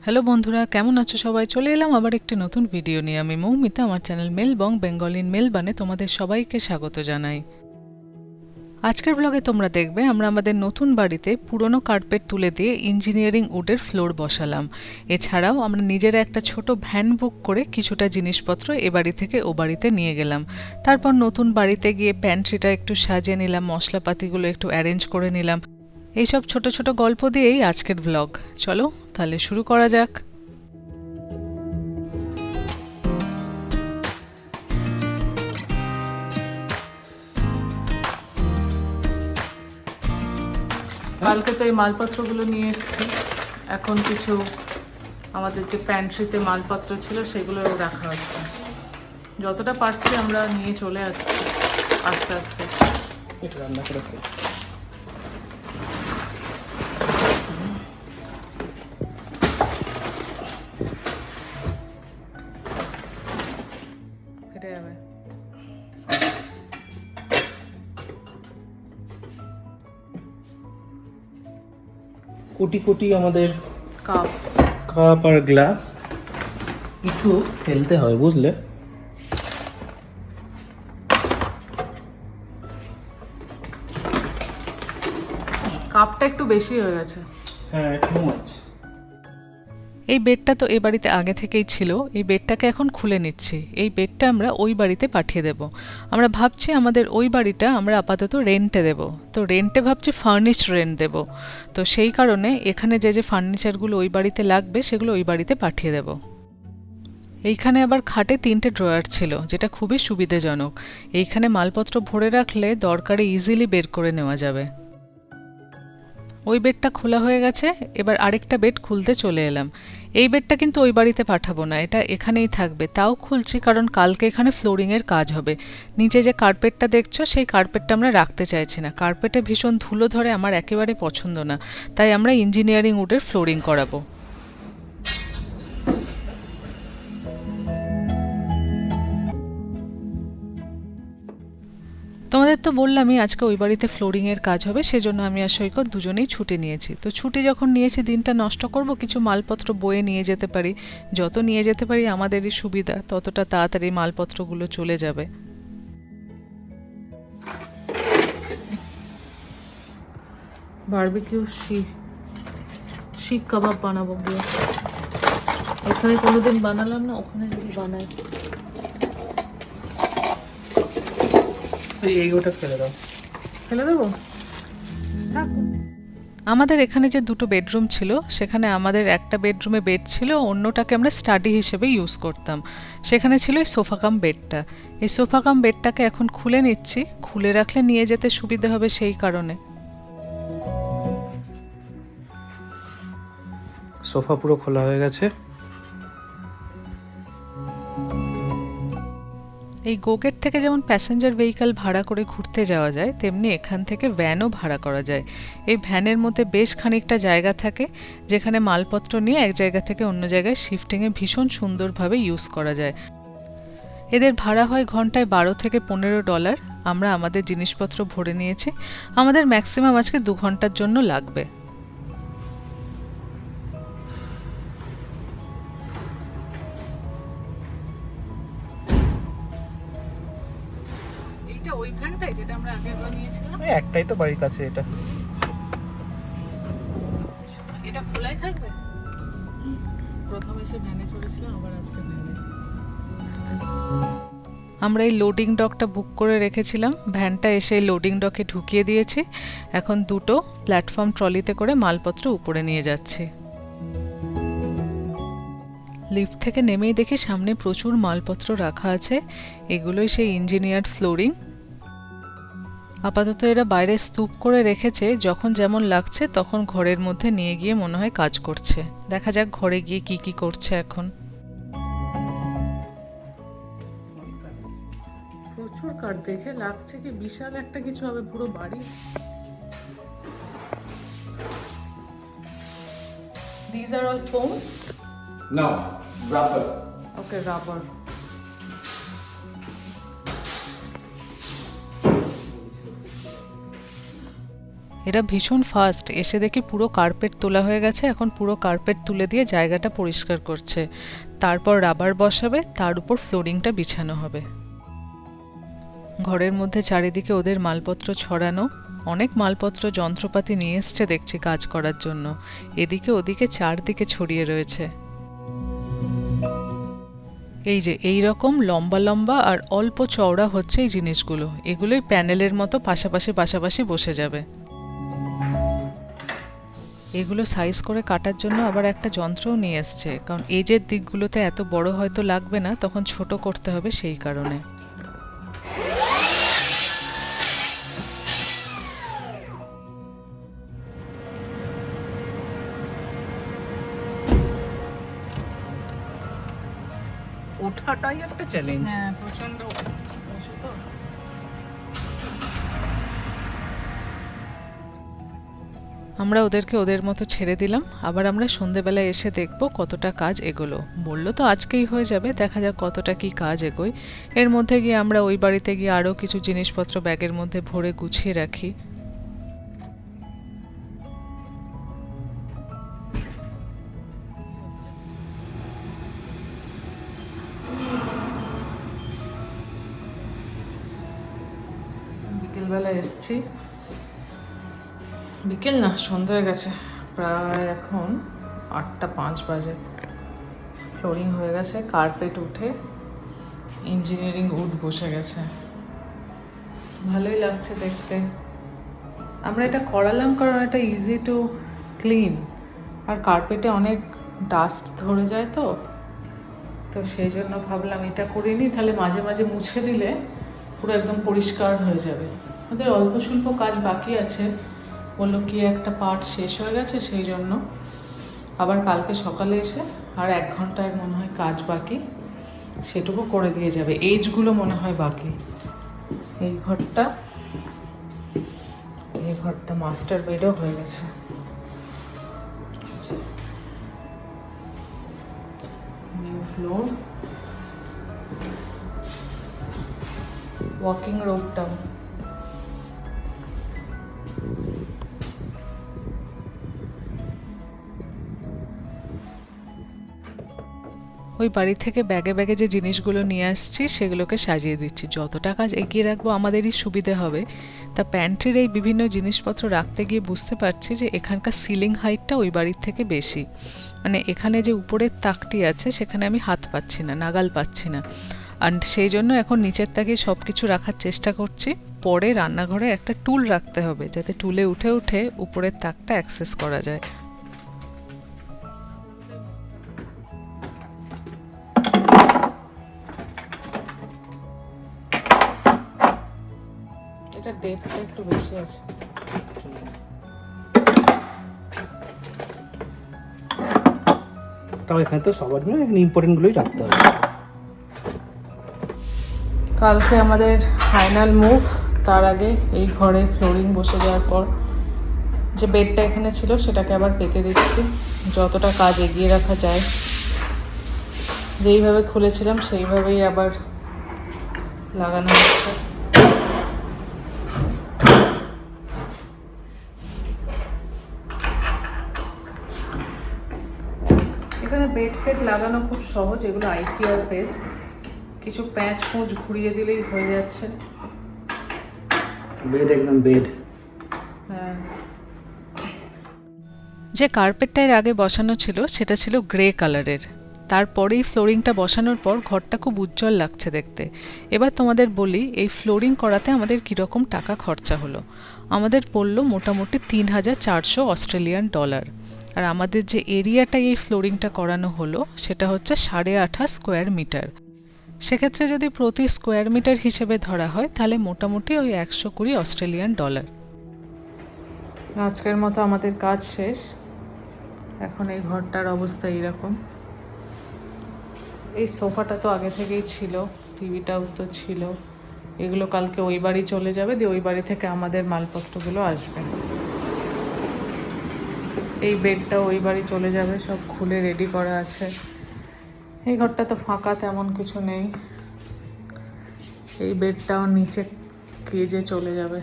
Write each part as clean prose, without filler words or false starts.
Hello বন্ধুরা, কেমন আছো সবাই? চলে এলাম আবার একটি নতুন ভিডিও নিয়ে। আমি মৌমিতা, আমার চ্যানেল মেলবং বেঙ্গলি ইন মেলবানে তোমাদের সবাইকে স্বাগত জানাই। আজকের ব্লগে তোমরা দেখবে আমরা আমাদের নতুন বাড়িতে পুরনো কার্পেট তুলে দিয়ে ইঞ্জিনিয়ারিং উডের ফ্লোর বসালাম। এছাড়াও আমরা নিজেরা একটা ছোট ভ্যান বুক করে কিছুটা জিনিসপত্র এ বাড়ি থেকে ও বাড়িতে নিয়ে গেলাম। তারপর নতুন বাড়িতে গিয়ে প্যান্ট্রিটা একটু সাজিয়ে নিলাম, মশলাপাতিগুলো একটু অ্যারেঞ্জ করে নিলাম। এইসব ছোট ছোট গল্প দিয়েই আজকের ব্লগ। চলো তাহলে শুরু করা যাক। কালকে তো এই মালপত্রগুলো নিয়ে এসেছি। এখন কিছু আমাদের যে প্যান্ট্রিতে মালপত্র ছিল সেগুলো রাখা হচ্ছে। যতটা পারছি আমরা নিয়ে চলে আসছি আস্তে আস্তে। এটা রান্না করে খাই। ফেটে যাবে। কোটি কোটি আমাদের কাপ কাপ আর গ্লাস কিছু ফেলতে হয়, বুঝলে? কাপটা একটু বেশি হয়ে গেছে। হ্যাঁ, টু মাচ। এই বেডটা তো এই বাড়িতে আগে থেকেই ছিল। এই বেডটাকে এখন খুলে নিচ্ছি। এই বেডটা আমরা ওই বাড়িতে পাঠিয়ে দেব। আমরা ভাবছি আমাদের ওই বাড়িটা আমরা আপাতত রেন্টে দেব। তো রেন্টে ভাবছি ফার্নিশড রেন্ট দেব। তো সেই কারণে এখানে যে যে ফার্নিচারগুলো ওই বাড়িতে লাগবে সেগুলো ওই বাড়িতে পাঠিয়ে দেব। এইখানে আবার খাটে 3টে ড্রয়ার ছিল, যেটা খুবই সুবিধাজনক। এইখানে মালপত্র ভরে রাখলে দরকারে ইজিলি বের করে নেওয়া যাবে। ওই বেডটা খোলা হয়ে গেছে, এবার আরেকটা বেড খুলতে চলে এলাম। এই বেডটা কিন্তু ওই বাড়িতে পাঠাবো না, এটা এখানেই থাকবে। তাও খুলছি কারণ কালকে এখানে ফ্লোরিংয়ের কাজ হবে। নিচে যে কার্পেটটা দেখছো সেই কার্পেটটা আমরা রাখতে চাইছি না। কার্পেটে ভীষণ ধুলো ধরে, আমার একেবারে পছন্দ না। তাই আমরা ইঞ্জিনিয়ারিং উডের ফ্লোরিং করাবো। তোমাদের তো বললামই আজকে ওই বাড়িতে ফ্লোরিংয়ের কাজ হবে, সেজন্য আমি আর সৈকত দুজনেই ছুটি নিয়েছি। তো ছুটি যখন নিয়েছি, দিনটা নষ্ট করব, কিছু মালপত্র বয়ে নিয়ে যেতে পারি। যত নিয়ে যেতে পারি আমাদেরই সুবিধা, ততটা তাড়াতাড়ি মালপত্রগুলো চলে যাবে। বারবিকিউ শিক কাবাব বানাবো গিয়ে। এখানে কোনোদিন বানালাম না, ওখানে যদি বানাই। এই ওটা ফেলে দাও। ফেলে দেবো? আমাদের এখানে যে দুটো বেডরুম ছিল, সেখানে আমাদের একটা বেডরুমে বেড ছিল, অন্যটাকে আমরা স্টাডি হিসেবে ইউজ করতাম। সেখানে ছিল এই সোফা কাম বেডটা। এই সোফা কাম বেডটাকে এখন খুলে নিচ্ছি, খুলে রাখলে নিয়ে যেতে সুবিধা হবে সেই কারণে। সোফা পুরো খোলা হয়ে গেছে। এই গোগেট থেকে যেমন প্যাসেঞ্জার ভেহিক্যাল ভাড়া করে ঘুরতে যাওয়া যায়, তেমনি এখান থেকে ভ্যানও ভাড়া করা যায়। এই ভ্যানের মধ্যে বেশ খানিকটা জায়গা থাকে, যেখানে মালপত্র নিয়ে এক জায়গা থেকে অন্য জায়গায় শিফটিংয়ে ভীষণ সুন্দরভাবে ইউজ করা যায়। এদের ভাড়া হয় ঘন্টায় $12 থেকে $15। আমরা আমাদের জিনিসপত্র ভরে নিয়েছি। আমাদের ম্যাক্সিমাম আজকে 2 ঘন্টার জন্য লাগবে। এইটা ওই ভ্যানটাই যেটা আমরা আগের বার নিয়েছিলাম। একটাই তো বাড়ির কাছে এটা। এটা খোলাই থাকবে। প্রথমে এসে ভ্যানে চড়েছিলাম, আবার আজকে ভ্যানে। আমরা এই লোডিং ডকটা বুক করে রেখেছিলাম, ভ্যানটা এসে লোডিং ডকে ঢুকিয়ে দিয়েছি। এখন দুটো প্ল্যাটফর্ম ট্রলিতে করে মালপত্র উপরে নিয়ে যাচ্ছি। লিফট থেকে নেমেই দেখি সামনে প্রচুর মালপত্র রাখা আছে। এগুলোই সেই ইঞ্জিনিয়ার্ড ফ্লোরিং। আপাতত এরা বাইরে স্তূপ করে রেখেছে, যখন যেমন লাগছে তখন ঘরের মধ্যে নিয়ে গিয়ে মনে হয় কাজ করছে। দেখা যাক ঘরে গিয়ে কি কি করছে এখন। প্রচুর কাঠ দেখে লাগছে কি বিশাল একটা কিছু হবে পুরো বাড়ি। These are all foams? No, rubber. Okay, rubber. এরা ভীষণ ফাস্ট, এসে দেখি পুরো কার্পেট তোলা হয়ে গেছে। এখন পুরো কার্পেট তুলে দিয়ে জায়গাটা পরিষ্কার করছে, তারপর রাবার বসাবে, তার উপর ফ্লোরিংটা বিছানো হবে। ঘরের মধ্যে চারিদিকে ওদের মালপত্র ছড়ানো, অনেক মালপত্র যন্ত্রপাতি নিয়ে এসছে দেখছি কাজ করার জন্য, এদিকে ওদিকে চারদিকে ছড়িয়ে রয়েছে। এই যে এই রকম লম্বা লম্বা আর অল্প চওড়া হচ্ছে এই জিনিসগুলো, এগুলোই প্যানেলের মতো পাশাপাশি পাশাপাশি বসে যাবে। এগুলো সাইজ করে কাটার জন্য আবার একটা যন্ত্রও নিয়ে এসছে, কারণ এজের দিকগুলোতে এত বড় হয়তো লাগবে না, তখন ছোট করতে হবে সেই কারণে। ওঠাটাই একটা চ্যালেঞ্জ। হ্যাঁ, প্রচন্ড উঁচু তো। আমরা ওদেরকে ওদের মতো ছেড়ে দিলাম, আবার আমরা সন্ধেবেলায় এসে দেখব কতটা কাজ এগোলো। বললো তো আজকেই হয়ে যাবে, দেখা যাক কতটা কি কাজ এগোয়। এর মধ্যে গিয়ে আমরা ওই বাড়িতে গিয়ে আরও কিছু জিনিসপত্র ব্যাগের মধ্যে ভরে গুছিয়ে রাখি। বিকেলবেলা এসছি, বিকেল না সন্ধ্যা হয়ে গেছে, প্রায় এখন 8:05 বাজে। ফ্লোরিং হয়ে গেছে, কার্পেট উঠে ইঞ্জিনিয়ারিং উড বসে গেছে, ভালোই লাগছে দেখতে। আমরা এটা করালাম কারণ এটা ইজি টু ক্লিন, আর কার্পেটে অনেক ডাস্ট ধরে যায় তো সেই জন্য ভাবলাম এটা করিনি, তাহলে মাঝে মাঝে মুছে দিলে পুরো একদম পরিষ্কার হয়ে যাবে। ওদের অল্প স্বল্প কাজ বাকি আছে, বললো কি একটা পার্ট শেষ হয়ে গেছে, সেই জন্য আবার কালকে সকালে এসে আর 1 ঘন্টার মনে হয় কাজ বাকি, সেটুকু করে দিয়ে যাবে। এইজগুলো মনে হয় বাকি। এই ঘরটা মাস্টার বেডও হয়ে গেছে। নিউ ফ্লোর, ওয়াকিং রোডটাও। ওই বাড়ি থেকে ব্যাগে ব্যাগে যে জিনিসগুলো নিয়ে আসছি সেগুলোকে সাজিয়ে দিচ্ছি। যতটা কাজ এগিয়ে রাখবো আমাদেরই সুবিধে হবে। তা প্যান্ট্রির এই বিভিন্ন জিনিসপত্র রাখতে গিয়ে বুঝতে পারছি যে এখানকার সিলিং হাইটটা ওই বাড়ির থেকে বেশি, মানে এখানে যে উপরের তাকটি আছে সেখানে আমি হাত পাচ্ছি না, নাগাল পাচ্ছি না, আর সেই জন্য এখন নিচের তাকে সব কিছু রাখার চেষ্টা করছি। পরে রান্নাঘরে একটা টুল রাখতে হবে, যাতে টুলে উঠে উঠে উপরের তাকটা অ্যাক্সেস করা যায়। এটা ডেপটা একটু বেশি আছে। তাও এখানে তো সবার জন্য এখানে ইম্পর্টেন্টগুলোই রাখতে হবে। কালকে আমাদের ফাইনাল মুভ, তার আগে এই ঘরে ফ্লোরিং বসে যাওয়ার পর যে বেডটা এখানে ছিল সেটাকে আবার পেতে দিচ্ছি, যতটা কাজ এগিয়ে রাখা যায়। যেইভাবে খুলেছিলাম সেইভাবেই আবার লাগানো হচ্ছে। এখানে বেড ফেড লাগানো খুব সহজ, এগুলো আইকিয়ার বেড, কিছু প্যাঁচ পুঁচ ঘুরিয়ে দিলেই হয়ে যাচ্ছে। বেড একদম বেড। হ্যাঁ, যে কার্পেটটার আগে বসানো ছিল সেটা ছিল গ্রে কালারের, তারপরেই ফ্লোরিংটা বসানোর পর ঘরটা খুব উজ্জ্বল লাগছে দেখতে। এবার তোমাদের বলি এই ফ্লোরিং করাতে আমাদের কীরকম টাকা খরচা হলো। আমাদের পড়লো মোটামুটি 3,400 অস্ট্রেলিয়ান ডলার, আর আমাদের যে এরিয়াটাই এই ফ্লোরিংটা করানো হলো সেটা হচ্ছে 8.5 স্কোয়ার মিটার। সেক্ষেত্রে যদি প্রতি স্কোয়ার মিটার হিসেবে ধরা হয় তাহলে মোটামুটি ওই 120 অস্ট্রেলিয়ান ডলার। আজকের মতো আমাদের কাজ শেষ, এখন এই ঘরটার অবস্থা এইরকম। এই সোফাটা তো আগে থেকেই ছিল, টিভিটাও তো ছিল, এগুলো কালকে ওই বাড়ি চলে যাবে, দিয়ে ওই বাড়ি থেকে আমাদের মালপত্রগুলো আসবে। এই বেডটাও ওই বাড়ি চলে যাবে, সব খুলে রেডি করা আছে। এই ঘরটা তো ফাঁকা, তেমন কিছু নেই। এই বেডটাও নিচে কেজে চলে যাবে।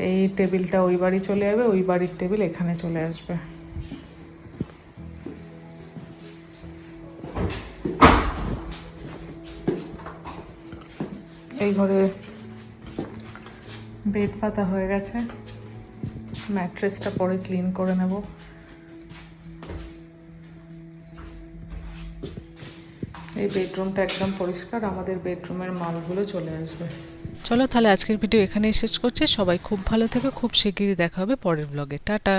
এই টেবিলটা ওই বাড়ি চলে যাবে, ওই বাড়ির টেবিল এখানে চলে আসবে। এই ঘরে বেড পাতা হয়ে গেছে, ম্যাট্রেসটা পরে ক্লিন করে নেব। এই বেডরুমটা একদম পরিষ্কার, আমাদের বেডরুমের মালগুলো চলে আসবে। চলো তাহলে আজকের ভিডিও এখানেই শেষ করছি। সবাই খুব ভালো থেকো, খুব শিগগিরই দেখা হবে পরের ব্লগে। টাটা।